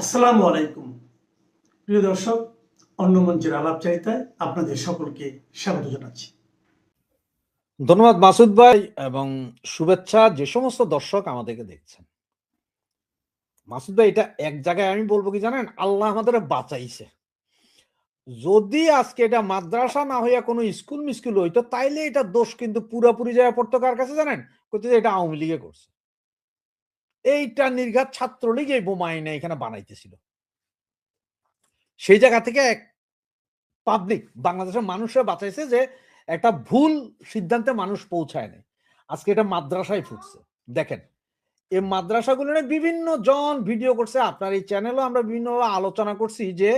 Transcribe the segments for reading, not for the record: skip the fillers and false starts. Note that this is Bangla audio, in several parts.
আসসালামু আলাইকুম প্রিয় দর্শক, অন্য মঞ্চের আলাপচারিতায় আপনাদের সকলকে স্বাগত জানাচ্ছি। ধন্যবাদ মাসুদ ভাই এবং শুভেচ্ছা যে সমস্ত দর্শক আমাদেরকে দেখছেন। মাসুদ ভাই, এটা এক জায়গায় আমি বলবো কি জানেন, আল্লাহ আমাদের বাঁচাইছে। যদি আজকে এটা মাদ্রাসা না হইয়া কোনো স্কুল মিস্কুল হইতো তাইলে এটা দোষ কিন্তু পুরোপুরি জায়গা পড়তো কার কাছে জানেন? কইতো যে এটা আওয়ামী লীগে করছে। এইটা নির্ঘাত ছাত্রলীগ এই বোমা আইনা এখানে বানাইতেছিল। সেই জায়গা থেকে এক পাবলিক বাংলাদেশের মানুষরা বাঁচাইছে যে একটা ভুল সিদ্ধান্তে মানুষ পৌঁছায় নাই। আজকে এটা মাদ্রাসায় ফুটছে। দেখেন, এই মাদ্রাসাগুলো নিয়ে বিভিন্ন জন ভিডিও করছে। আপনার এই চ্যানেলেও আমরা বিভিন্নভাবে আলোচনা করছি যে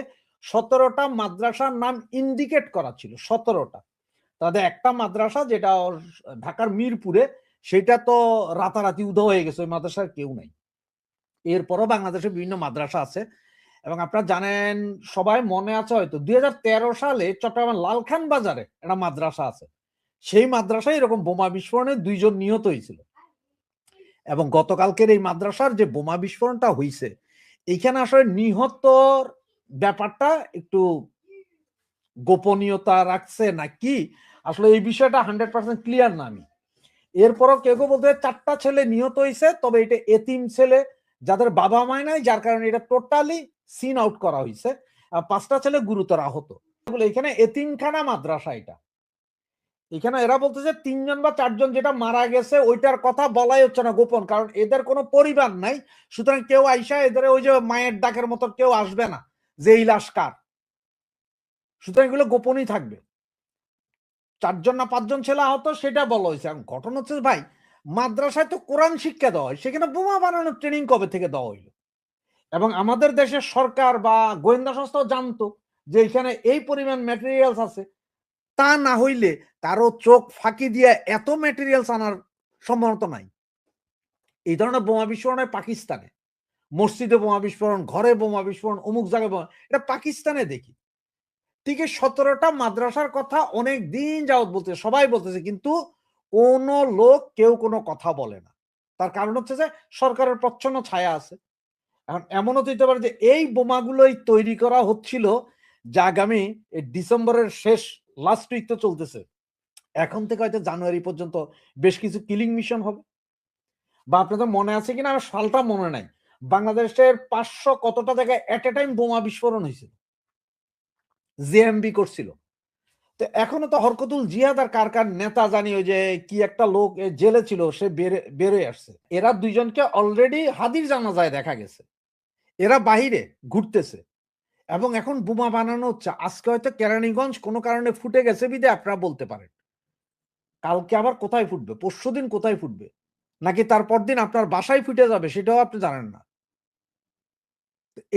১৭টা মাদ্রাসার নাম ইন্ডিকেট করা ছিল। ১৭টা। তাদের একটা মাদ্রাসা যেটা ঢাকার মিরপুরে, সেটা তো রাতারাতি উধাও হয়ে গেছে। ওই মাদ্রাসার কেউ নাই। এরপরও বাংলাদেশে বিভিন্ন মাদ্রাসা আছে এবং আপনারা জানেন, সবাই মনে আছে হয়তো ২০১৩ সালে চট্টগ্রামের লালখান বাজারে একটা মাদ্রাসা আছে। সেই মাদ্রাসায় এরকম বোমা বিস্ফোরণে ২ জন নিহত হয়েছিল। এবং গতকালকের এই মাদ্রাসার যে বোমা বিস্ফোরণটা হইছে, এইখানে আসলে নিহতর ব্যাপারটা একটু গোপনীয়তা রাখছে নাকি আসলে এই বিষয়টা 100% ক্লিয়ার না আমি। এরপরও কেউ বলতে ৪টা ছেলে নিহত হইছে, তবে এটা এতিম ছেলে যাদের বাবা মায় নাই, যার কারণে এটা টোটালি সিন আউট করা হইছে। ৫টা ছেলে গুরুতর আহত। এখানে এতিমখানা মাদ্রাসা এটা। এখানে এরা বলতেছে ৩ জন বা ৪ জন যেটা মারা গেছে ওইটার কথা বলাই হচ্ছে না, গোপন, কারণ এদের কোনো পরিবার নাই। সুতরাং কেউ আইসা এদের ওই যে মায়ের ডাকের মতো কেউ আসবে না যে এই লাশ কার। সুতরাং এগুলো গোপনই থাকবে। ৪ জন না ৫ জন ছেলে আহত সেটা বলা হয়েছে। এখন ঘটনা হচ্ছে ভাই, মাদ্রাসায় তো কোরআন শিক্ষা দেওয়া হয়, সেখানে বোমা বানানোর ট্রেনিং কবে থেকে দেওয়া হইলো? এবং আমাদের দেশের সরকার বা গোয়েন্দা সংস্থাও জানতো যে এখানে এই পরিমাণ ম্যাটেরিয়ালস আছে। তা না হইলে কারো চোখ ফাঁকি দিয়ে এত ম্যাটেরিয়ালস আনার সম্ভাবনা নাই। এই ধরনের বোমা বিস্ফোরণ হয় পাকিস্তানে। মসজিদে বোমা বিস্ফোরণ, ঘরে বোমা বিস্ফোরণ, অমুক জায়গায় বোমা, এটা পাকিস্তানে দেখি। ঠিক এই ১৭টা মাদ্রাসার কথা অনেক দিন যাবৎ বলতেছে, সবাই বলতেছে, কিন্তু কোন লোক কেউ কোনো কথা বলে না। তার কারণ হচ্ছে যে সরকারের প্রচ্ছন্ন ছায়া আছে। এখন এমনও তো হইতে পারে যে এই বোমাগুলোই তৈরি করা হচ্ছিল যা আগামী ডিসেম্বরের শেষ লাস্ট উইক তো চলতেছে। এখন থেকে হয়তো জানুয়ারি পর্যন্ত বেশ কিছু কিলিং মিশন হবে। বা আপনাদের মনে আছে কিনা আমার সালটা মনে নাই। বাংলাদেশের ৫০০ কতটা জায়গায় এট এ টাইম বোমা বিস্ফোরণ হয়েছিল। জেএমবি করছিল। তো এখনো তো হরকতুল জিহাদ আর কার নেতা জানি, ওই যে কি একটা লোক জেলে ছিল, সে বেরোয় আসছে। এরা ২ জনকে অলরেডি হাদির জানাজায় দেখা গেছে। এরা বাহিরে ঘুরতেছে এবং এখন বোমা বানানো হচ্ছে। আজকে হয়তো কেরানীগঞ্জ কোনো কারণে ফুটে গেছে বিধায় আপনারা বলতে পারেন। কালকে আবার কোথায় ফুটবে? পরশুদিন কোথায় ফুটবে? নাকি তার পরদিন আপনার বাসায় ফুটে যাবে সেটাও আপনি জানেন না।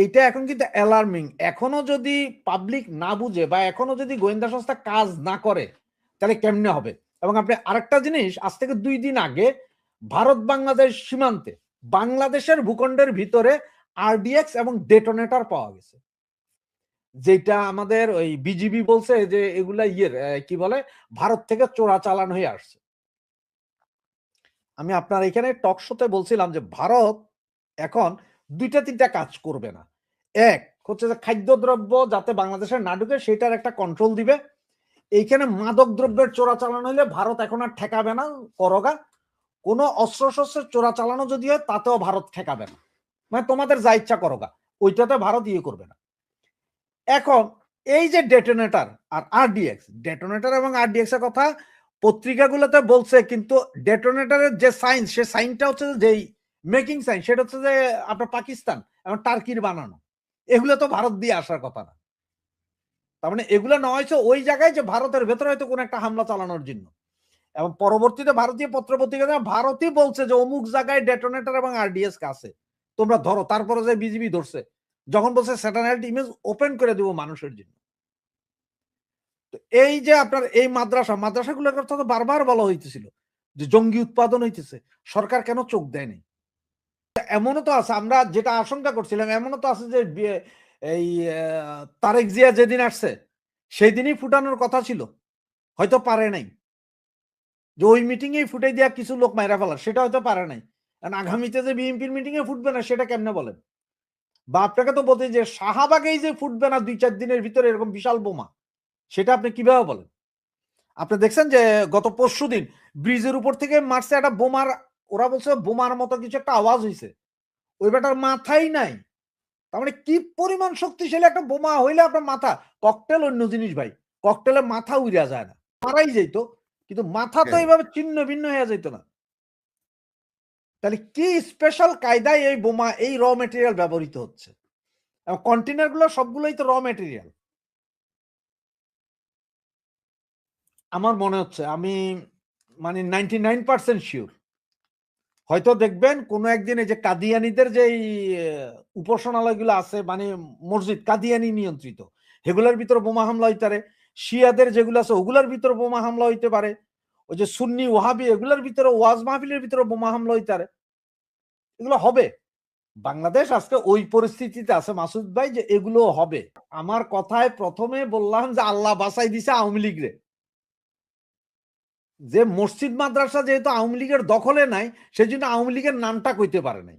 এইটা এখন কিন্তু অ্যালার্মিং। এখনো যদি পাবলিক না বুঝে বা এখনো যদি গোয়েন্দা সংস্থা কাজ না করে, তাহলে কেমনে হবে? এবং আপনি আরেকটা জিনিস, আজ থেকে ২ দিন আগে ভারত বাংলাদেশ সীমান্তে বাংলাদেশের ভূখণ্ডের ভিতরে আরডিএক্স এবং ডেটোনেটর পাওয়া গেছে। যেটা আমাদের ওই বিজিবি বলছে যে এগুলা কি বলে, ভারত থেকে চোরাচালান হয়ে আসছে। আমি আপনার এখানে টক শোতে বলছিলাম যে ভারত এখন ২টা-৩টা কাজ করবে না। এক হচ্ছে যে খাদ্যদ্রব্য যাতে বাংলাদেশে না ঢুকে সেটার একটা কন্ট্রোল দিবে। এইখানে মাদক দ্রব্যের চোরাচালান হইলে ভারত এখন আর ঠেকাবে না, করোগা। কোন অস্ত্র-শস্ত্রের চোরাচালানও যদি হয় তাতেও ভারত ঠেকাবে না। মানে তোমাদের যা ইচ্ছা করোগা। ওইটাতে ভারত করবে না। এখন এই যে ডেটোনেটর আর আরডিএক্স, ডেটোনেটর এবং আরডিএক্স এর কথা পত্রিকাগুলোতে বলছে, কিন্তু ডেটোনেটরের যে সাইন, সে সাইনটা হচ্ছে যেই মেকিং সাইন, সেটা হচ্ছে যে আপনার পাকিস্তান এবং টার্কির বানানো। এগুলো তো ভারত দিয়ে আসার কথা না। তার মানে এগুলো নেওয়া হয়েছে ওই জায়গায় যে ভারতের ভেতরে হয়তো কোনো একটা হামলা চালানোর জন্য। এবং পরবর্তীতে ভারতীয় পত্র-পত্রিকাতে ভারতই বলছে যে অমুক জায়গায় ডেটোনেটর এবং আরডিএক্স আছে। তোমরা ধরো। তারপরে যে বিজিবি ধরছে। যখন বলছে স্যাটেলাইট ইমেজ ওপেন করে দেব মানুষের জন্য। তো এই যে আপনার এই মাদ্রাসাগুলোর কথা তো বারবার বলা হইতেছিল যে জঙ্গি উৎপাদন হইতেছে। সরকার কেন চোখ দেয়নি? এমনও তো আছে, আমরা যেটা আশঙ্কা করছিলাম, এমনও তো আছে যে এই তারেক জিয়া যেদিন আসছে সেদিনই ফুটানোর কথা ছিল। হয়তো পারে নাই। যে ওই মিটিং এই ফুটাই দেয়া কিছু লোক মাইরা ফেলার, সেটা হয়তো পারে নাই। কারণ আগামীতে যে বিএনপির মিটিং এ ফুটবে না সেটা কেমনে বলেন? বা আপনাকে তো বলতে যে শাহবাগেই যে ফুটবে না 2-4 দিনের ভিতরে এরকম বিশাল বোমা, সেটা আপনি কিভাবে বলেন? আপনি দেখছেন যে গত পরশুদিন ব্রিজের উপর থেকে মারছে একটা বোমার, ওরা বলছে বোমার মতো কিছু একটা আওয়াজ হইছে। ওই বেটার মাথাই নাই। তার মানে কি পরিমাণ শক্তিশালী একটা বোমা হইলে আপনার মাথা, ককটেল অন্য জিনিস ভাই। ককটেলে মাথা উইড়া যায় না। মারাই যাইত। কিন্তু মাথা তো হ্যাঁ। এভাবে ছিন্ন ভিন্ন হয়ে যাইত না। তাহলে কি স্পেশাল কায়দায় এই বোমা, এই র ম্যাটেরিয়াল ব্যবহৃত হচ্ছে? এবং কন্টেইনার গুলো সবগুলোই তো র ম্যাটেরিয়াল। আমার মনে হচ্ছে, আমি মানে 99% শিওর, হয়তো দেখবেন কোন একদিন এই যে কাদিয়ানীদের যে উপাসনালয়গুলো আছে, মানে মসজিদ কাদিয়ানি নিয়ন্ত্রিত, এগুলোর ভিতরে বোমা হামলা হইতে পারে। শিয়াদের যেগুলো আছে ওগুলোর ভিতরে বোমা হামলা হইতে পারে। ওই যে সুন্নি ওয়াহাবি এগুলোর ভিতরে ওয়াজ মাহফিলের ভিতরে বোমা হামলা হইতে পারে। এগুলো হবে। বাংলাদেশ আজকে ওই পরিস্থিতিতে আছে মাসুদ ভাই যে এগুলো হবে। আমার কথায় প্রথমে বললাম যে আল্লাহ বাঁচাই দিছে আওয়ামী লীগরে, যে মসজিদ মাদ্রাসা যেহেতু আওয়ামী লীগের দখলে নাই, সেই জন্য আওয়ামী লীগের নামটা কইতে পারে নাই।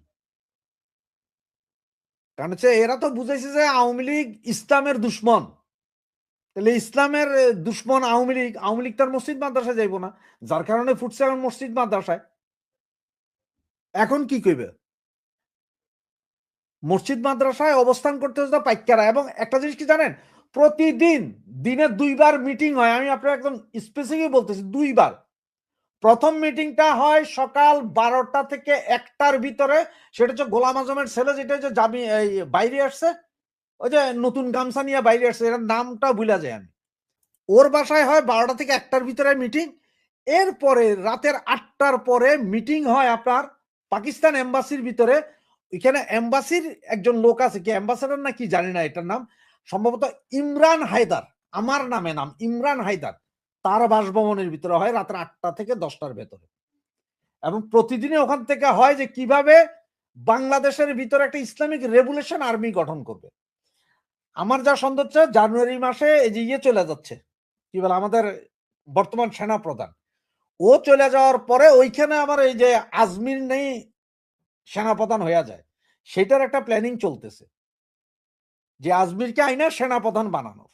কারণ হচ্ছে এরা তো বুঝাইছে যে আওয়ামী লীগ ইসলামের দুশ্মন। তাহলে ইসলামের দুশ্মন আওয়ামী লীগ, আওয়ামী লীগ তার মসজিদ মাদ্রাসায় যাইব না, যার কারণে ফুটছে এখন মসজিদ মাদ্রাসায়। এখন কি কইবে? মসজিদ মাদ্রাসায় অবস্থান করতে হচ্ছে পাইকারা। এবং একটা জিনিস কি জানেন, প্রতিদিন দিনে 2 বার মিটিং হয়। আমি আপনার একদম স্পেসিফিক বলতেছি 2 বার। প্রথম মিটিংটা হয় সকাল 12টা থেকে 1টার ভিতরে, সেটা হচ্ছে গোলাম আজমের ছেলে, যেটা হচ্ছে জামি এই বাইরে আসছে, ওই যে নতুন গামছা নিয়ে বাইরে আসছে, এর নামটা ভুলা যায় আমি। ওর বাসায় হয় 12টা থেকে 1টার ভিতরে মিটিং। এরপরে রাতের 8টার পরে মিটিং হয় আপনার পাকিস্তান এম্বাসির ভিতরে। এখানে এম্বাসির একজন লোক আছে, কি অ্যাম্বাসেডর না কি জানি না এটার নাম, সম্ভবত ইমরান হায়দার, আমার নামে নাম ইমরান হায়দার, তার বাসভবনের ভিতরে হয় রাতের 8টা থেকে 10টার ভেতরে। এবং প্রতিদিনই ওখান থেকে হয় যে কিভাবে বাংলাদেশের ভিতরে একটা ইসলামিক রেভুলেশন আর্মি গঠন করবে। আমার যা সন্দেহ হচ্ছে জানুয়ারি মাসে এই যে চলে যাচ্ছে, কি বলে আমাদের বর্তমান সেনা প্রধান, ও চলে যাওয়ার পরে ওইখানে আবার এই যে আজমির নেই সেনাপ্রধান হয়ে যায়, সেটার একটা প্ল্যানিং চলতেছে যে আজমিরকে আইনা সেনাপ্রধান বানানোর।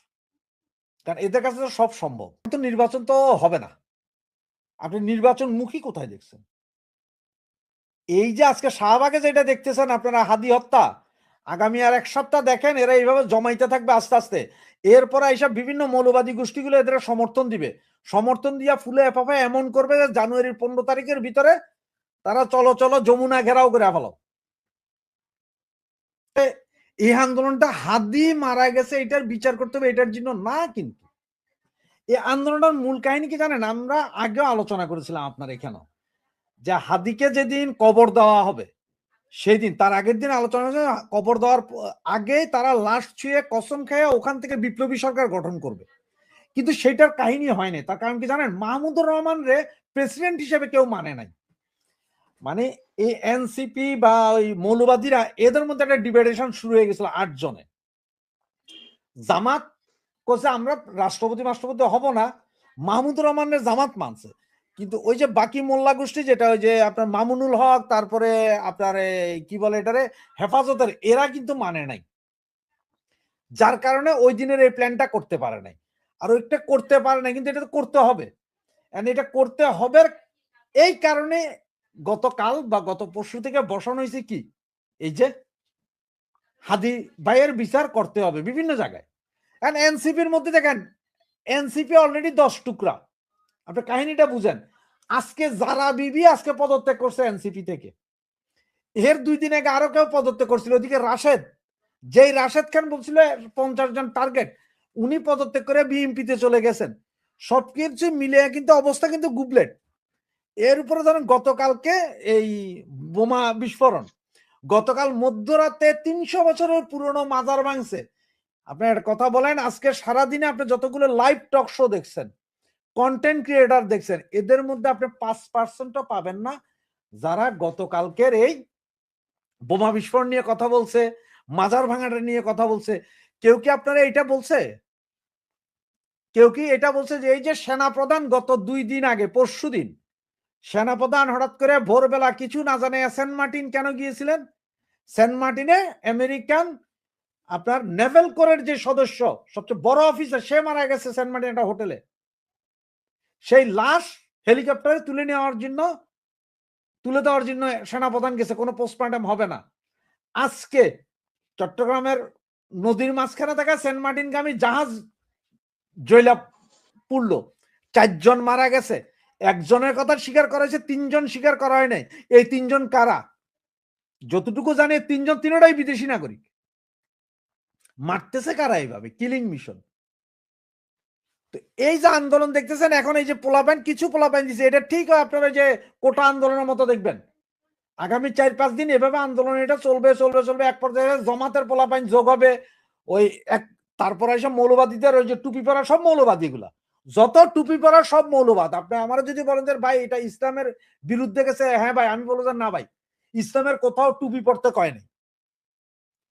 কারণ এদের কাছে তো সব সম্ভব। তো নির্বাচন তো হবে না, আপনি নির্বাচন মুখী কোথায় দেখছেন? এই যে আজকে শাহবাগে যেটা দেখতেছেন আপনারা, হাদি হত্যা, আগামী আর 1 সপ্তাহ দেখেন এরা এইভাবে জমাইতে থাকবে আস্তে আস্তে। এরপরে এইসব বিভিন্ন মৌলবাদী গোষ্ঠীগুলো এদের সমর্থন দিবে, সমর্থন দিয়া ফুলে এফাফে এমন করবে যে জানুয়ারির 15 তারিখের ভিতরে তারা চলো চলো যমুনা ঘেরাও করে ফেলো। এই আন্দোলনটা হাদি মারা গেছে এটার বিচার করতে হবে এটার জন্য না, কিন্তু এই আন্দোলনটার মূল কাহিনী কি জানেন? আমরা আগেও আলোচনা করেছিলাম আপনার এখানে, যে হাদিকে যেদিন কবর দেওয়া হবে সেই দিন, তার আগের দিন আলোচনা হয়েছে কবর দেওয়ার আগেই তারা লাশ ছুঁয়ে কসম খেয়ে ওখান থেকে বিপ্লবী সরকার গঠন করবে। কিন্তু সেটার কাহিনী হয়নি। তার কারণ কি জানেন? মাহমুদুর রহমান রে প্রেসিডেন্ট হিসেবে কেউ মানে নাই। মানে এই এনসিপি বা ওই মৌলবাদীরা এদের মধ্যে একটা ডিবেটেশন শুরু হয়ে গেছিল 8 জনে। জামাত কোসে আমরা রাষ্ট্রপতি হব না, মাহমুদুর রহমানের জামাত মানছে। কিন্তু ওই যে বাকি মোল্লা গোষ্ঠী, যেটা ওই যে আপনার মামুনুল হক, তারপরে আপনার কি বলে এটারে হেফাজতের, এরা কিন্তু মানে নাই। যার কারণে ওই দিনের এই প্ল্যানটা করতে পারে নাই। আর ওইটা করতে পারে নাই, কিন্তু এটা তো করতে হবে। এটা করতে হবে এই কারণে গতকাল বা গত পরশু থেকে বসানো হয়েছে কি, এই যে হাদি ভাইয়ের বিচার করতে হবে বিভিন্ন জায়গায়। এনসিপির মধ্যে দেখেন, এনসিপি অলরেডি 10 টুকরা। আপনি কাহিনীটা বুঝেন। আজকে যারা বিবি আজকে পদত্যাগ করছে এনসিপি থেকে। এর 2 দিন আগে আরো কেউ পদত্যাগ করছিল, ওদিকে রাশেদ, যেই রাশেদ খান বলছিল 50 জন টার্গেট, উনি পদত্যাগ করে বিএনপিতে চলে গেছেন। সবকিছু মিলে কিন্তু অবস্থা কিন্তু গুবলেট। এর উপরে ধরেন গতকালকে এই বোমা বিস্ফোরণ, গতকাল মধ্যরাতে 300 বছরের পুরনো মাজার ভাঙছে। আপনি একটা কথা বলেন, আজকে সারাদিনে আপনি যতগুলো লাইভ টক শো দেখছেন, কন্টেন্ট ক্রিয়েটার দেখছেন, এদের মধ্যে আপনি 5% পাবেন না যারা গতকালকের এই বোমা বিস্ফোরণ নিয়ে কথা বলছে, মাজার ভাঙাটা নিয়ে কথা বলছে। কেউ কি আপনারা এটা বলছে? কেউ কি এটা বলছে যে এই যে সেনাপ্রধান গত 2 দিন আগে, পরশু দিন সেনাপ্রধান হঠাৎ করে ভোরবেলা কিছু না জানে সেন্ট মার্টিন কেন গিয়েছিলেন? সেন্ট মার্টিনে আমেরিকান আপনার নেভেল কোরের যে সদস্য সবচেয়ে বড় অফিসার সে মারা গেছে সেন্ট মার্টিন একটা হোটেলে। সেই লাশ হেলিকপ্টারে তুলে দেওয়ার জন্য সেনাপ্রধান গেছে, কোনো পোস্টমর্টম হবে না। আজকে চট্টগ্রামের নদীর মাঝখানে থাকা সেন্ট মার্টিনগামী জাহাজ জয়লা পড়লো, 4 জন মারা গেছে। একজনের কথা স্বীকার করা হয়েছে, 3 জন স্বীকার করা হয় নাই। এই 3 জন কারা? যতটুকু জানি 3 জন তিনটাই বিদেশি নাগরিক। মারতেছে কারা এইভাবে? Killing mission. তো এই যে আন্দোলন দেখতেছেন এখন, এই যে পোলাপাইন, কিছু পোলাপাইন দিচ্ছে, এটা ঠিক হয় আপনারা যে কোটা আন্দোলনের মতো দেখবেন। আগামী 4-5 দিন এভাবে আন্দোলন এটা চলবে চলবে চলবে, এক পর্যায়ে জমাতের পোলাপাইন যোগ হবে। ওই এক তারপরে এসব মৌলবাদীদের ওই যে টুপি পরা সব মৌলবাদী গুলা, যত টুপি পরা সব মৌলবাদ। আপনি আমার যদি বলেন যে ভাই এটা ইসলামের বিরুদ্ধে গেছে, হ্যাঁ ভাই আমি বলবো যে না ভাই, ইসলামের কোথাও টুপি পড়তে কয় নাই।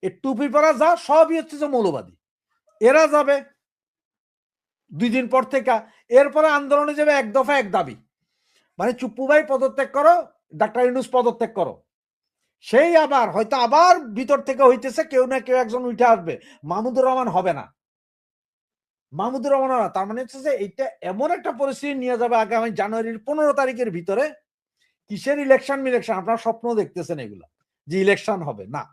এই টুপি পরা যা সবই হচ্ছে যে মৌলবাদী। এরা যাবে 2 দিন পর থেকে, এরপরে আন্দোলনে যাবে এক দফা এক দাবি, মানে চুপ্পু ভাই পদত্যাগ করো, ডাক্তার ইউনূস পদত্যাগ করো। সেই আবার হয়তো আবার ভিতর থেকে হইতেছে কেউ না কেউ একজন উঠে আসবে, মাহমুদুর রহমান হবে না, মাহমুদুর রহমান হবে না। তার মানে হচ্ছে যে এটা এমন একটা পরিস্থিতি নিয়ে যাবে আগামী জানুয়ারির 15 তারিখের ভিতরে। কিসের ইলেকশন আপনারা স্বপ্ন দেখতেছেন এগুলো যে ইলেকশন হবে না।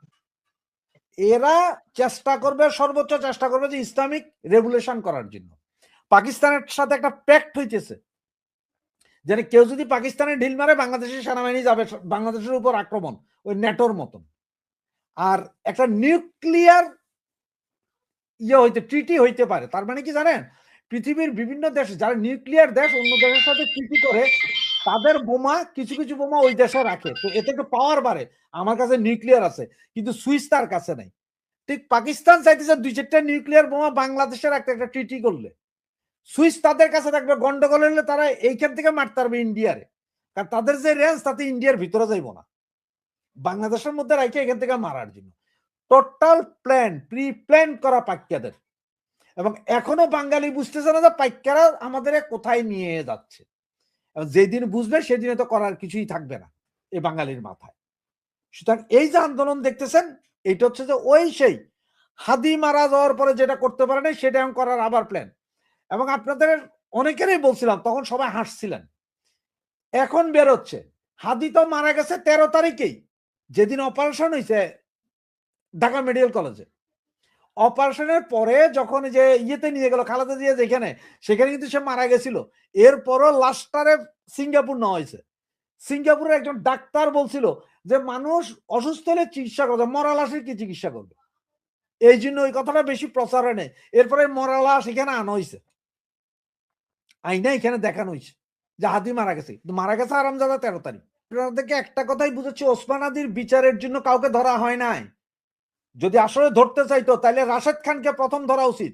এরা চেষ্টা করবে, সর্বোচ্চ চেষ্টা করবে যে ইসলামিক রেগুলেশন করার জন্য। পাকিস্তানের সাথে একটা প্যাক্ট হইতেছে, যে কেউ যদি পাকিস্তানে ঢিল মারে বাংলাদেশের সেনাবাহিনী যাবে বাংলাদেশের উপর আক্রমণ, ওই ন্যাটোর মতন। আর একটা নিউক্লিয়ার ট্রিটি হইতে পারে। তার মানে কি জানেন, পৃথিবীর বিভিন্ন দেশ যারা নিউক্লিয়ার দেশ অন্য দেশের সাথে ট্রিটি করে, তাদের বোমা কিছু কিছু বোমা ওই দেশে রাখে, তো এতে একটু পাওয়ার বাড়ে। আমার কাছে নিউক্লিয়ার আছে কিন্তু সুইস তার কাছে নাই। ঠিক পাকিস্তান চাইতেছে 2-4টা নিউক্লিয়ার বোমা বাংলাদেশের একটা ট্রিটি করলে, সুইস তাদের কাছে থাকবে, গন্ডগোল হলে তারা এইখান থেকে মারতে পারবে ইন্ডিয়ারে, কারণ তাদের যে রেঞ্জ তাতে ইন্ডিয়ার ভিতরে যাইব না, বাংলাদেশের মধ্যে রাখে এখান থেকে মারার জন্য। টোটাল প্ল্যান, প্রি প্ল্যান করা পাক্কাদের। এবং এখনো বাঙালি বুঝতেছে না যে পাইকারা আমাদের কোথায় নিয়ে যাচ্ছে। যেদিন বুঝবে সেদিনে তো করার কিছুই থাকবে না এই বাঙালির মাথায়। সুতরাং এই যে আন্দোলন দেখতেছেন, এটা হচ্ছে যে ওই সেই হাদি মারা যাওয়ার পরে যেটা করতে পারে না সেটা এখন করার আবার প্ল্যান। এবং আপনাদের অনেকেরই বলছিলাম, তখন সবাই হাসছিলেন। এখন বেরোচ্ছে হাদি তো মারা গেছে 13 তারিখেই, যেদিন অপারেশন হয়েছে ঢাকা মেডিকেল কলেজে। অপারেশনের পরে যখন যে ইয়েতে নিয়ে গেল খালেদা জিয়া যেখানে, সেখানে কিন্তু সে মারা গেছিল। এরপরও লাস্টারে সিঙ্গাপুর নেওয়া হয়েছে। সিঙ্গাপুরের একজন ডাক্তার বলছিল যে মানুষ অসুস্থ হলে চিকিৎসা করবে, মরা লাশের কি চিকিৎসা করবে, এই জন্য ওই কথাটা বেশি প্রচারে নেই। এরপরে মরা লাশ এখানে আনা হয়েছে, আইনা এখানে দেখানো হয়েছে যে হাদি মারা গেছে, মারা গেছে আরামজাদা 13 তারিখ। আপনাদেরকে একটা কথাই বুঝাচ্ছি, ওসমান হাদির বিচারের জন্য কাউকে ধরা হয় নাই। যদি আসলে ধরতে চাইতো তাহলে রাশেদ খানকে প্রথম ধরা উচিত।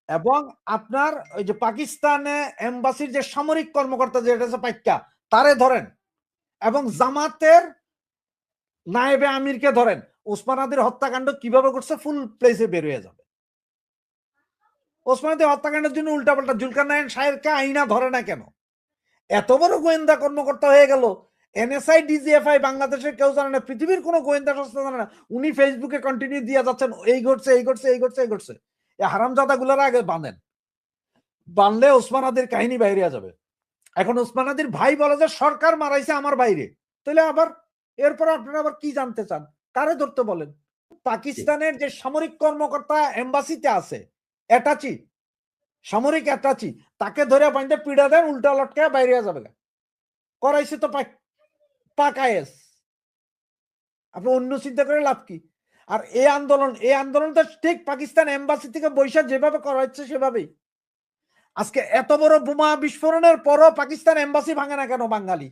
এবং আপনার ওই যে পাকিস্তানে এম্বাসির যে সামরিক কর্মকর্তা যেটা হচ্ছে পাইক্কা, তারে ধরেন। এবং জামাতের নায়েবে আমিরকে ধরেন। ওসমান হাদির হত্যাকাণ্ড কিভাবে করছে ফুল প্লেসে বের হয়ে যাবে। ওসমান হাদির হত্যাকাণ্ডের জন্য উল্টাপাল্টা জুলকারনাইন সাহেবকে আইনা ধরে না কেন? এত বড় গোয়েন্দা কর্মকর্তা হয়ে গেল, এনএসআই ডিজিএফআই বাংলাদেশের কেউ জানে না, পৃথিবীর কোনো গোয়েন্দা সংস্থা জানে না। উনি ফেসবুকে কন্টিনিউ দিয়ে যাচ্ছেন এই ঘটছে এই ঘটছে এই ঘটছে এই ঘটছে। এই হারামজাদা গুলার আগে বাঁধেন, বানলে ওসমান হাদির কাহিনী বাইরে যাবে। এখন ওসমান হাদির ভাই বলে যে সরকার মারাইছে আমার বাইরে, তাহলে আবার এরপর আপনারা আবার কি জানতে চান? কারে ধরতে বলেন? পাকিস্তানের যে সামরিক কর্মকর্তা এম্বাসিতে আছে, অ্যাটাচি, সামরিক অ্যাটাচি, তাকে ধরে বাইন্দে পিড়া দেন, উল্টা লটকে বাইরে যাবে। করাইছে তো পাক আইএস। আপনি অন্য চিন্তা করে লাভ কি? আর এই আন্দোলন তো ঠিক পাকিস্তান এম্বাসি থেকে বৈশাখ যেভাবে করা হচ্ছে সেভাবেই। আজকে এত বড় বোমা বিস্ফোরণের পরও পাকিস্তান এম্বাসি ভাঙে না কেন বাঙালি?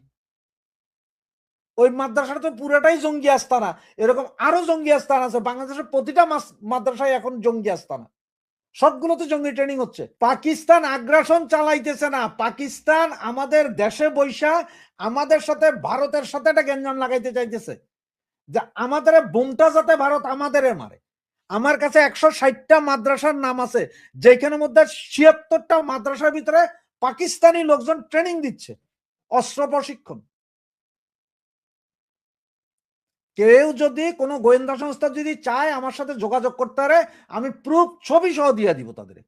ওই মাদ্রাসাটা তো পুরোটাই জঙ্গি আস্তানা। এরকম আরো জঙ্গি আস্তানা আছে বাংলাদেশের প্রতিটা মাদ্রাসায় এখন জঙ্গি আস্তানা, সবগুলোতে জঙ্গি ট্রেনিং হচ্ছে। পাকিস্তান আগ্রাসন চালাইতেছে না, পাকিস্তান আমাদের দেশে বৈশা আমাদের সাথে ভারতের সাথে একটা গ্যাঞ্জাম লাগাইতে চাইতেছে যে আমাদের বোমটা যাতে ভারত আমাদের মারে। আমার কাছে 160টা মাদ্রাসার নাম আছে, যেখানের মধ্যে 76টা মাদ্রাসার ভিতরে পাকিস্তানি লোকজন ট্রেনিং দিচ্ছে, অস্ত্র প্রশিক্ষণ। কেউ যদি কোনো গোয়েন্দা সংস্থা যদি চায় আমার সাথে যোগাযোগ করতে পারে, আমি প্রুফ ছবি সহ দিয়ে দিব তাদের।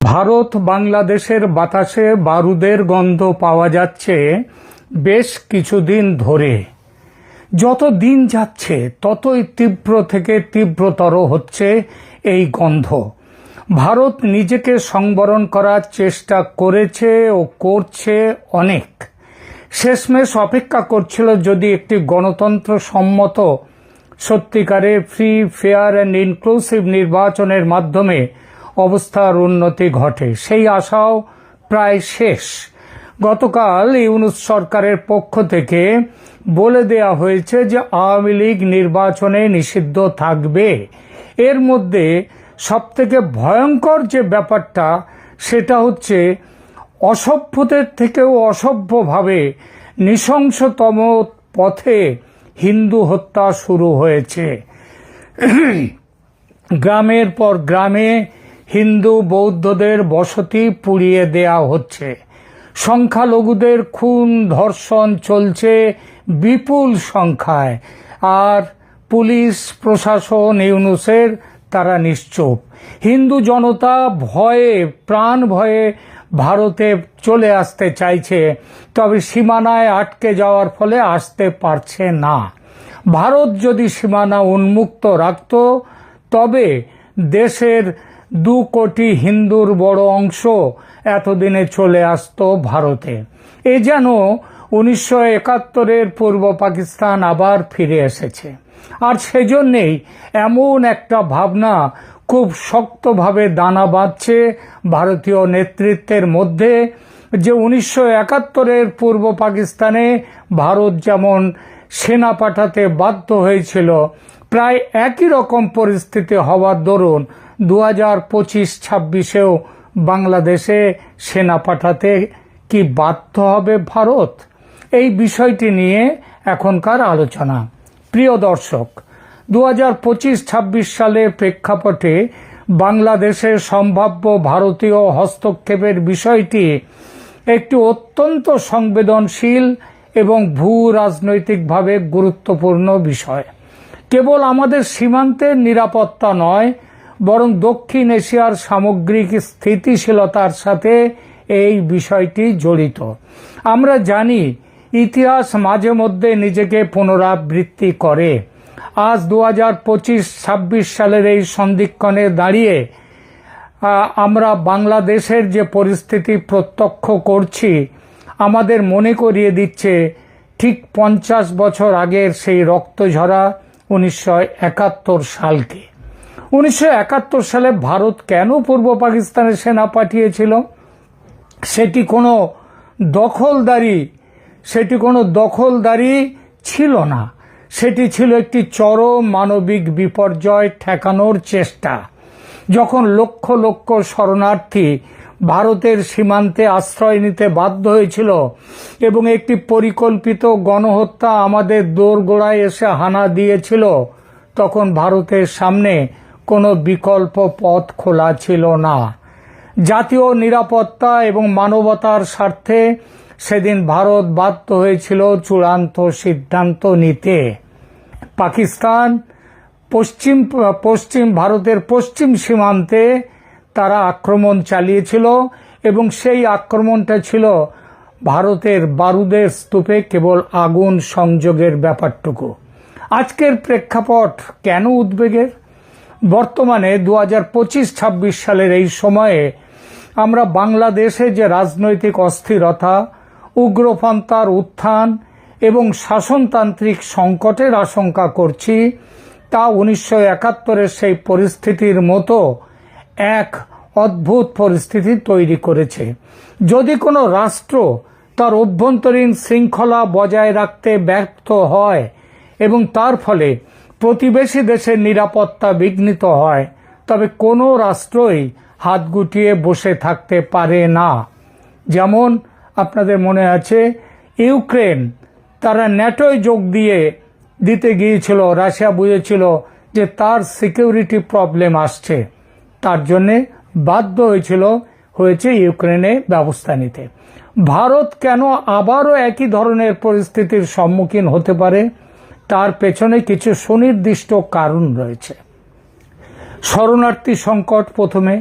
ভারত বাংলাদেশের বাতাসে বারুদের গন্ধ পাওয়া যাচ্ছে বেশ কিছুদিন ধরে। যত দিন যাচ্ছে ততই তীব্র থেকে তীব্রতর হচ্ছে এই গন্ধ। ভারত নিজেকে সংবরণ করার চেষ্টা করেছে ও করছে অনেক। শেষমেশ অপেক্ষা করছিল যদি একটি গণতন্ত্র সম্মত সত্যিকারের ফ্রি, ফেয়ার অ্যান্ড ইনক্লুসিভ নির্বাচনের মাধ্যমে অবস্থার উন্নতি ঘটে। সেই আশাও প্রায় শেষ। গতকাল ইউনূস সরকারের পক্ষ থেকে বলে দেয়া হয়েছে যে আওয়ামী লীগ নির্বাচনে নিষিদ্ধ থাকবে। এর মধ্যে সবথেকে ভয়ঙ্কর যে ব্যাপারটা সেটা হচ্ছে অসভ্যদের থেকেও অসভ্যভাবে নৃশংসতম পথে হিন্দু হত্যা শুরু হয়েছে। গ্রামের পর গ্রামে হিন্দু বৌদ্ধদের বসতি পুড়িয়ে দেয়া হচ্ছে। সংখ্যালঘুদের খুন ধর্ষণ চলছে বিপুল সংখ্যায়, আর পুলিশ প্রশাসন ইউনূসের তারা নিশ্চুপ। হিন্দু জনতা ভয়ে, প্রাণ ভয়ে ভারতে চলে আসতে চাইছে, তবে সীমানায় আটকে যাওয়ার ফলে আসতে পারছে না। ভারত যদি সীমানা উন্মুক্ত রাখত তবে দেশের 2 কোটি হিন্দুর বড় অংশ এতদিনে চলে আসতো ভারতে। এ যেন 1971-এর পূর্ব পাকিস্তান আবার ফিরে এসেছে। আর সেজন্যেই এমন একটা ভাবনা খুব শক্তভাবে দানা বাঁধছে ভারতীয় নেতৃত্বের মধ্যে যে 1971-এর পূর্ব পাকিস্তানে ভারত যেমন সেনা পাঠাতে বাধ্য হয়েছিল, প্রায় একই রকম পরিস্থিতি হওয়ার দরুন 2025-26-এও বাংলাদেশে সেনা পাঠাতে কি বাধ্য হবে ভারত? এই বিষয়টি নিয়ে এখনকার আলোচনা। প্রিয় দর্শক, 2025-26 সালের প্রেক্ষাপটে বাংলাদেশের সম্ভাব্য ভারতীয় হস্তক্ষেপের বিষয়টি একটি অত্যন্ত সংবেদনশীল এবং ভূ রাজনৈতিকভাবে গুরুত্বপূর্ণ বিষয়। কেবল আমাদের সীমান্তের নিরাপত্তা নয়, বরং দক্ষিণ এশিয়ার সামগ্রিক স্থিতিশীলতার সাথে এই বিষয়টি জড়িত। আমরা জানি ইতিহাস মাঝে মধ্যে নিজেকে পুনরাবৃত্তি করে। আজ 2025-26 সালের এই সন্ধিক্ষণে দাঁড়িয়ে আমরা বাংলাদেশের যে পরিস্থিতি প্রত্যক্ষ করছি আমাদের মনে করিয়ে দিচ্ছে ঠিক 50 বছর আগের সেই রক্তঝরা 1971 সালকে। 1971 সালে ভারত কেন পূর্ব পাকিস্তানে সেনা পাঠিয়েছিল? সেটি কোনো দখলদারি ছিল না। সেটি ছিল একটি চরম মানবিক বিপর্যয় ঠেকানোর চেষ্টা। যখন লক্ষ লক্ষ শরণার্থী ভারতের সীমান্তে আশ্রয় নিতে বাধ্য হয়েছিল এবং একটি পরিকল্পিত গণহত্যা আমাদের দোরগোড়ায় এসে হানা দিয়েছিল, তখন ভারতের সামনে কোনো বিকল্প পথ খোলা ছিল না। জাতীয় নিরাপত্তা এবং মানবতার স্বার্থে সেদিন ভারত বাধ্য হয়েছিল চূড়ান্ত সিদ্ধান্ত নিতে। পাকিস্তান ভারতের পশ্চিম সীমান্তে তারা আক্রমণ চালিয়েছিল এবং সেই আক্রমণটা ছিল ভারতের বারুদের স্তূপে কেবল আগুন সংযোগের ব্যাপারটুকু। আজকের প্রেক্ষাপট কেন উদ্বেগের? বর্তমানে 2025-26 সালের এই সময়ে আমরা বাংলাদেশে যে রাজনৈতিক অস্থিরতা, উগ্রপন্থার উত্থান এবং শাসনতান্ত্রিক সংকটের আশঙ্কা করছি, তা 1971-এর সেই পরিস্থিতির মতো এক অদ্ভুত পরিস্থিতি তৈরি করেছে। যদি কোনো রাষ্ট্র তার অভ্যন্তরীণ শৃঙ্খলা বজায় রাখতে ব্যর্থ হয় এবং তার ফলে প্রতিবেশী দেশের নিরাপত্তা বিঘ্নিত হয়, তবে কোনো রাষ্ট্রই হাত গুটিয়ে বসে থাকতে পারে না। যেমন আপনাদের মনে আছে, ইউক্রেন তারা ন্যাটোয় যোগ দিতে গিয়েছিল। রাশিয়া বুঝেছিল যে তার সিকিউরিটি প্রবলেম আসছে, তার জন্যে বাধ্য হয়েছে ইউক্রেনে ব্যবস্থা নিতে। ভারত কেন আবারও একই ধরনের পরিস্থিতির সম্মুখীন হতে পারে তার পেছনে কিছু সুনির্দিষ্ট কারণ রয়েছে। শরণার্থী সংকট প্রথমে।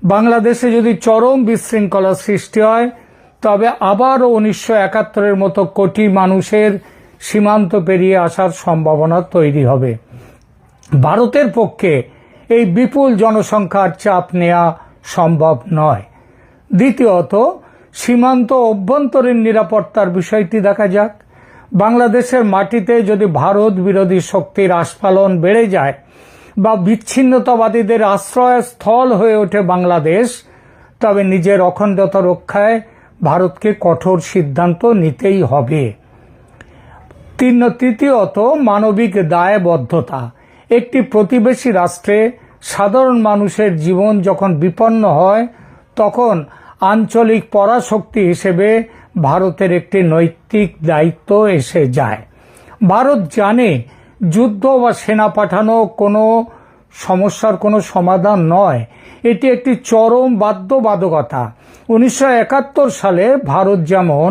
বাংলাদেশে যদি চরম বিশৃঙ্খলা সৃষ্টি হয় তবে আবারও 1971-এর মতো কোটি মানুষের সীমান্ত পেরিয়ে আসার সম্ভাবনা তৈরি হবে। ভারতের পক্ষে এই বিপুল জনসংখ্যার চাপ নেওয়া সম্ভব নয়। দ্বিতীয়ত, সীমান্ত অভ্যন্তরীণ নিরাপত্তার বিষয়টি দেখা যাক। বাংলাদেশের মাটিতে যদি ভারত বিরোধী শক্তির আস্ফালন বেড়ে যায় বা বিচ্ছিন্নতাবাদীদের আশ্রয়স্থল হয়ে ওঠে বাংলাদেশ, তবে নিজের অখণ্ডতা রক্ষায় ভারতকে কঠোর সিদ্ধান্ত নিতেই হবে। তৃতীয়ত, মানবিক দায়বদ্ধতা। একটি প্রতিবেশী রাষ্ট্রে সাধারণ মানুষের জীবন যখন বিপন্ন হয় তখন আঞ্চলিক পরাশক্তি হিসেবে ভারতের একটি নৈতিক দায়িত্ব এসে যায়। ভারত জানে যুদ্ধ বা সেনা পাঠানো কোনো সমস্যার কোনো সমাধান নয়, এটি একটি চরম বাধ্যবাধকতা। 1971 সালে ভারত যেমন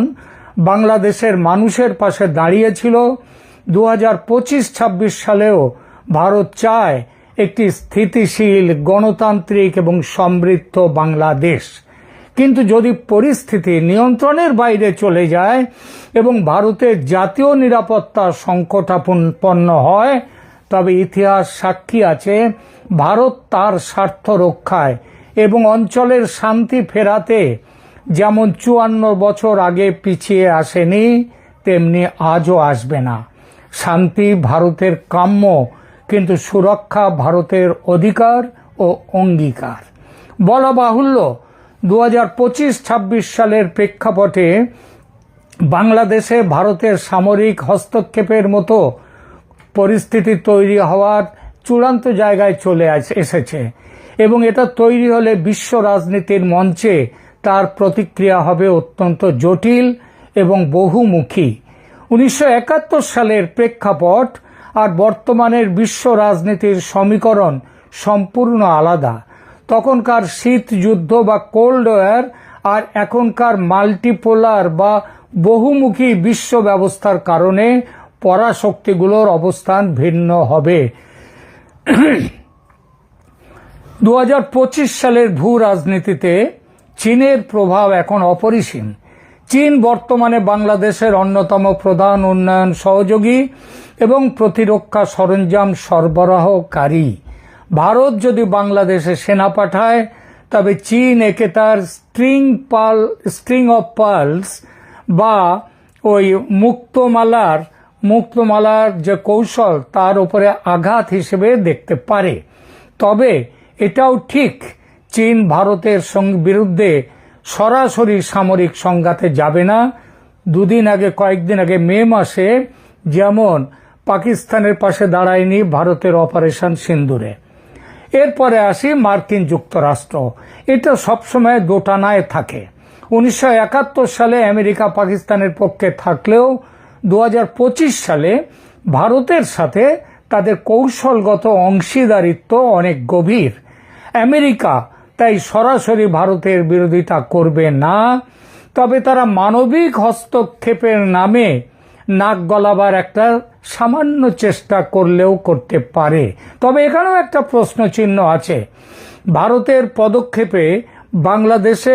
বাংলাদেশের মানুষের পাশে দাঁড়িয়েছিল, 2025-26 সালেও ভারত চায় একটি স্থিতিশীল, গণতান্ত্রিক এবং সমৃদ্ধ বাংলাদেশ। কিন্তু যদি পরিস্থিতি নিয়ন্ত্রণের বাইরে চলে যায় এবং ভারতের জাতীয় নিরাপত্তা সংকটাপন্ন হয়, তবে ইতিহাস সাক্ষী আছে ভারত তার স্বার্থ রক্ষায় এবং অঞ্চলের শান্তি ফেরাতে যেমন 54 বছর আগে পিছিয়ে আসেনি, তেমনি আজও আসবে না। শান্তি ভারতের কাম্য, কিন্তু সুরক্ষা ভারতের অধিকার ও অঙ্গীকার। বলা বাহুল্য, 2025-26 সালের প্রেক্ষাপটে বাংলাদেশে ভারতের সামরিক হস্তক্ষেপের মতো পরিস্থিতি তৈরি হওয়ার চূড়ান্ত জায়গায় চলে এসেছে এবং এটা তৈরি হলে বিশ্ব রাজনীতির মঞ্চে তার প্রতিক্রিয়া হবে অত্যন্ত জটিল এবং বহুমুখী। 1971 সালের প্রেক্ষাপট আর বর্তমানের বিশ্ব রাজনীতির সমীকরণ সম্পূর্ণ আলাদা। তখনকার শীত যুদ্ধ বা কোল্ড ওয়ার আর এখনকার মাল্টিপোলার বা বহুমুখী বিশ্ব ব্যবস্থার কারণে পরাশক্তিগুলোর অবস্থান ভিন্ন হবে। 2025 সালের ভূ রাজনীতিতে চীনের প্রভাব এখন অপরিসীম। চীন বর্তমানে বাংলাদেশের অন্যতম প্রধান উন্নয়ন সহযোগী এবং প্রতিরক্ষা সরঞ্জাম সরবরাহকারী। ভারত যদি বাংলাদেশে সেনা পাঠায় তবে চীন একে তার স্ট্রিং অফ পার্লস বা ওই মুক্তমালার যে কৌশল তার উপরে আঘাত হিসেবে দেখতে পারে। তবে এটাও ঠিক, চীন ভারতের বিরুদ্ধে সরাসরি সামরিক সংঘাতে যাবে না। কয়েকদিন আগে মে মাসে যেমন পাকিস্তানের পাশে দাঁড়ায়নি ভারতের অপারেশন সিন্দুরে। এরপরে আসি মার্কিন যুক্তরাষ্ট্র। এটা সবসময় দোটানায় থাকে। 1971 সালে আমেরিকা পাকিস্তানের পক্ষে থাকলেও 2025 সালে ভারতের সাথে তাদের কৌশলগত অংশীদারিত্ব অনেক গভীর। আমেরিকা তাই সরাসরি ভারতের বিরোধিতা করবে না, তবে তারা মানবিক হস্তক্ষেপের নামে নাক গলাবার একটা সামান্য চেষ্টা করলেও করতে পারে। তবে এখানেও একটা প্রশ্নচিহ্ন আছে। ভারতের পদক্ষেপে বাংলাদেশে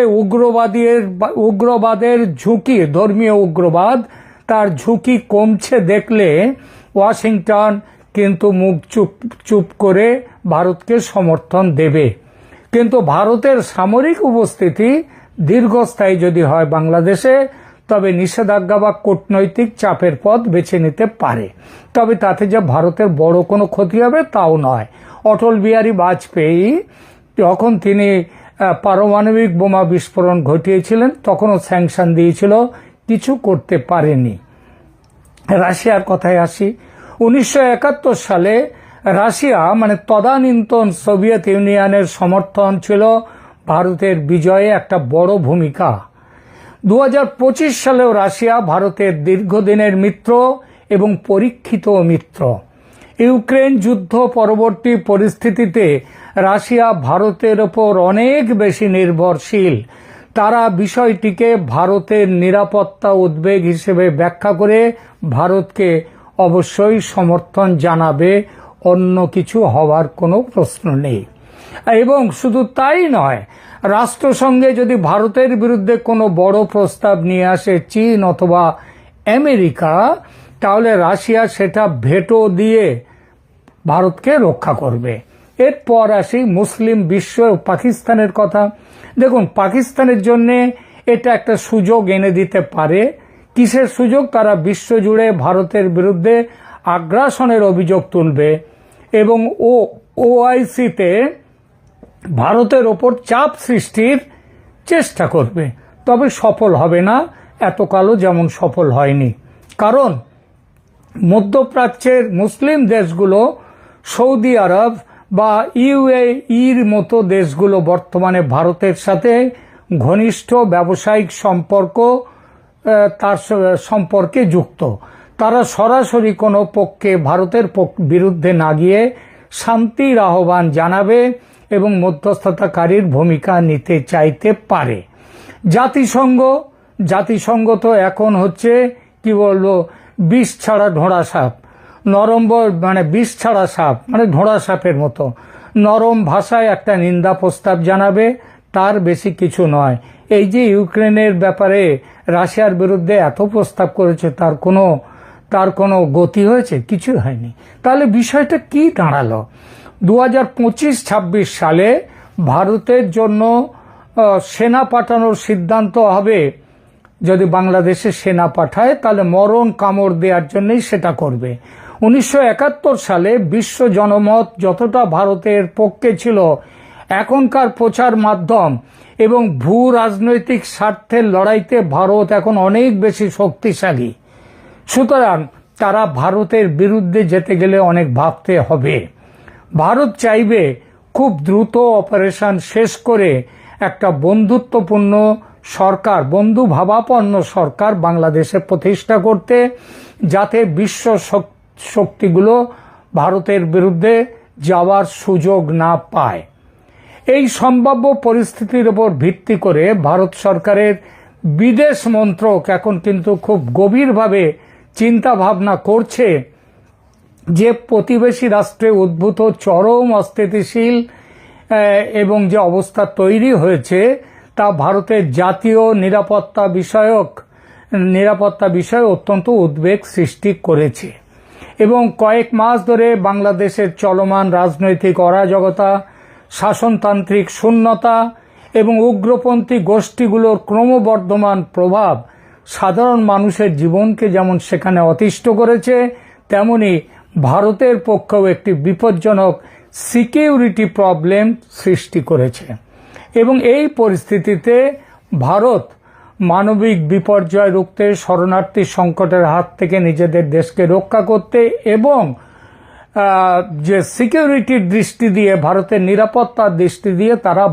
উগ্রবাদের ঝুঁকি, ধর্মীয় উগ্রবাদ, তার ঝুঁকি কমছে দেখলে ওয়াশিংটন কিন্তু মুখ চুপ করে ভারতকে সমর্থন দেবে। কিন্তু ভারতের সামরিক উপস্থিতি দীর্ঘস্থায়ী যদি হয় বাংলাদেশে, তবে নিষেধাজ্ঞা বা কূটনৈতিক চাপের পথ বেছে নিতে পারে। তবে তাতে যে ভারতের বড় কোনো ক্ষতি হবে তাও নয়। অটল বিহারী বাজপেয়ী যখন তিনি পারমাণবিক বোমা বিস্ফোরণ ঘটিয়েছিলেন তখনও স্যাংশন দিয়েছিল, কিছু করতে পারেনি। রাশিয়ার কথায় আসি। 1971 সালে রাশিয়া মানে তদানীন্তন সোভিয়েত ইউনিয়নের সমর্থন ছিল ভারতের বিজয়ে একটা বড় ভূমিকা। 2025 সালেও রাশিয়া ভারতের দীর্ঘদিনের মিত্র এবং পরীক্ষিত মিত্র। ইউক্রেন যুদ্ধ পরবর্তী পরিস্থিতিতে রাশিয়া ভারতের ওপর অনেক বেশি নির্ভরশীল। তারা বিষয়টিকে ভারতের নিরাপত্তা উদ্বেগ হিসেবে ব্যাখ্যা করে ভারতকে অবশ্যই সমর্থন জানাবে, অন্য কিছু হওয়ার কোনো প্রশ্ন নেই। এবং শুধু তাই নয়, রাষ্ট্রসংঘে যদি ভারতের বিরুদ্ধে কোনো বড় প্রস্তাব নিয়ে আসে চীন অথবা আমেরিকা, তাহলে রাশিয়া সেটা ভেটো দিয়ে ভারতকে রক্ষা করবে। এরপর আসি মুসলিম বিশ্ব ও পাকিস্তানের কথা। দেখুন, পাকিস্তানের জন্য এটা একটা সুযোগ এনে দিতে পারে। কিসের সুযোগ? তারা বিশ্বজুড়ে ভারতের বিরুদ্ধে আগ্রাসনের অভিযোগ তুলবে এবং ওআইসিতে ভারতের ওপর চাপ সৃষ্টির চেষ্টা করবে, তবে সফল হবে না, এতকালও যেমন সফল হয়নি। কারণ মধ্যপ্রাচ্যের মুসলিম দেশগুলো, সৌদি আরব বা ইউএইর মতো দেশগুলো বর্তমানে ভারতের সাথে ঘনিষ্ঠ ব্যবসায়িক সম্পর্কে যুক্ত। তারা সরাসরি কোনো পক্ষে ভারতের বিরুদ্ধে না গিয়ে শান্তির আহ্বান জানাবে এবং মধ্যস্থতাকারীর ভূমিকা নিতে চাইতে পারে। জাতিসংঘ তো এখন হচ্ছে কি বলবো, বিষ ছাড়া ঢোঁড়া সাপ, বিষ ছাড়া সাপ, ঢোঁড়া সাপের মতো নরম ভাষায় একটা নিন্দা প্রস্তাব জানাবে, তার বেশি কিছু নয়। এই যে ইউক্রেনের ব্যাপারে রাশিয়ার বিরুদ্ধে এত প্রস্তাব করেছে, তার কোনো গতি হয়েছে? কিছু হয়নি। তাহলে বিষয়টা কি দাঁড়ালো? 2025-26 সালে ভারতের জন্য সেনা পাঠানোর সিদ্ধান্ত হবে। যদি বাংলাদেশে সেনা পাঠায় তাহলে মরণ কামড় দেওয়ার জন্যই সেটা করবে। 1971 সালে বিশ্ব জনমত যতটা ভারতের পক্ষে ছিল, এখনকার প্রচার মাধ্যম এবং ভূ রাজনৈতিক স্বার্থের লড়াইতে ভারত এখন অনেক বেশি শক্তিশালী। সুতরাং তারা ভারতের বিরুদ্ধে যেতে গেলে অনেক ভাবতে হবে। ভারত চাইবে খুব দ্রুত অপারেশন শেষ করে একটা বন্ধুত্বপূর্ণ সরকার, বন্ধুভাবাপন্ন সরকার বাংলাদেশে প্রতিষ্ঠা করতে, যাতে বিশ্ব শক্তিগুলো ভারতের বিরুদ্ধে যাওয়ার সুযোগ না পায়। এই সম্ভাব্য পরিস্থিতির উপর ভিত্তি করে ভারত সরকারের বিদেশ মন্ত্রক এখন কিন্তু খুব গভীরভাবে চিন্তা ভাবনা করছে যে প্রতিবেশী রাষ্ট্রে উদ্ভূত চরম অস্থিতিশীল এবং যে অবস্থা তৈরি হয়েছে তা ভারতের জাতীয় নিরাপত্তা বিষয়ে অত্যন্ত উদ্বেগ সৃষ্টি করেছে এবং কয়েক মাস ধরে বাংলাদেশের চলমান রাজনৈতিক অরাজকতা, শাসনতান্ত্রিক শূন্যতা এবং উগ্রপন্থী গোষ্ঠীগুলোর ক্রমবর্ধমান প্রভাব সাধারণ মানুষের জীবনকে যেমন সেখানে অতিষ্ঠ করেছে, তেমনি ভারতের পক্ষেও একটি বিপজ্জনক সিকিউরিটি প্রবলেম সৃষ্টি করেছে। এবং এই পরিস্থিতিতে ভারত মানবিক বিপর্যয় রুখতে, শরণার্থী সংকটের হাত থেকে নিজেদের দেশকে রক্ষা করতে এবং যে সিকিউরিটির দৃষ্টি দিয়ে, ভারতের নিরাপত্তার দৃষ্টি দিয়ে তারা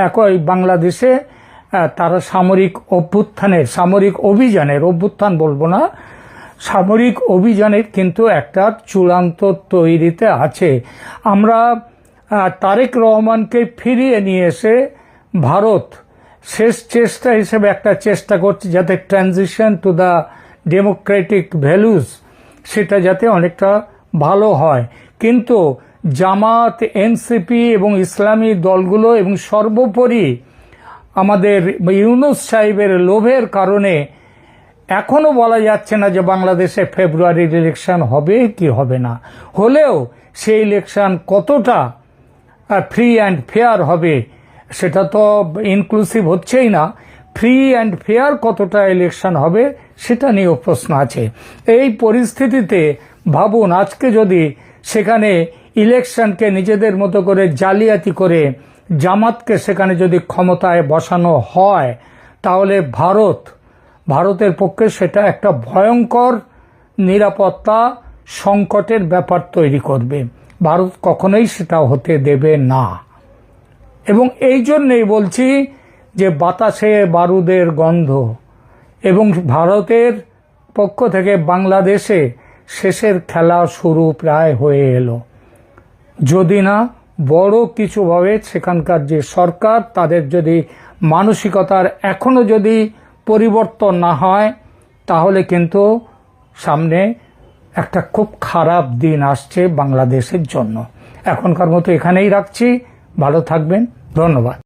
একই বাংলাদেশে তারা সামরিক অভিযানের কিন্তু একটা চূড়ান্ত তৈরিতে আছে। আমরা তারেক রহমানকে ফিরিয়ে নিয়ে এসে ভারত শেষ চেষ্টা হিসেবে একটা চেষ্টা করছে যাতে transition to the Democratic values সেটা যাতে অনেকটা ভালো হয়। কিন্তু জামাত, এনসিপি এবং ইসলামী দলগুলো এবং সর্বোপরি আমাদের ইউনূস সাহেবের লোভের কারণে এখনো বলা যাচ্ছে না যে বাংলাদেশে ফেব্রুয়ারির ইলেকশন হবে কি হবে না। হলেও সেই ইলেকশন কতটা ফ্রি অ্যান্ড ফেয়ার হবে সেটা তো ইনক্লুসিভ হচ্ছেই না। ফ্রি অ্যান্ড ফেয়ার কতটা ইলেকশন হবে সেটা নিয়েও প্রশ্ন আছে। এই পরিস্থিতিতে ভাবুন, আজকে যদি সেখানে ইলেকশনকে নিজেদের মতো করে জালিয়াতি করে জামাতকে সেখানে যদি ক্ষমতায় বসানো হয়, তাহলে ভারতের পক্ষে সেটা একটা ভয়ঙ্কর নিরাপত্তা সংকটের ব্যাপার তৈরি করবে। ভারত কখনোই সেটা হতে দেবে না। এবং এই জন্যই বলছি যে বাতাসে বারুদের গন্ধ, এবং ভারতের পক্ষ থেকে বাংলাদেশে শেষের খেলা শুরু প্রায় হয়ে এলো। যদি না বড় কিছুভাবে সেখানকার যে সরকার তাদের যদি মানসিকতার এখনো যদি পরিবর্তন না হয় তাহলে কিন্তু সামনে একটা খুব খারাপ দিন আসছে বাংলাদেশের জন্য। এখনকার মতো এখানেই রাখছি, ভালো থাকবেন, ধন্যবাদ।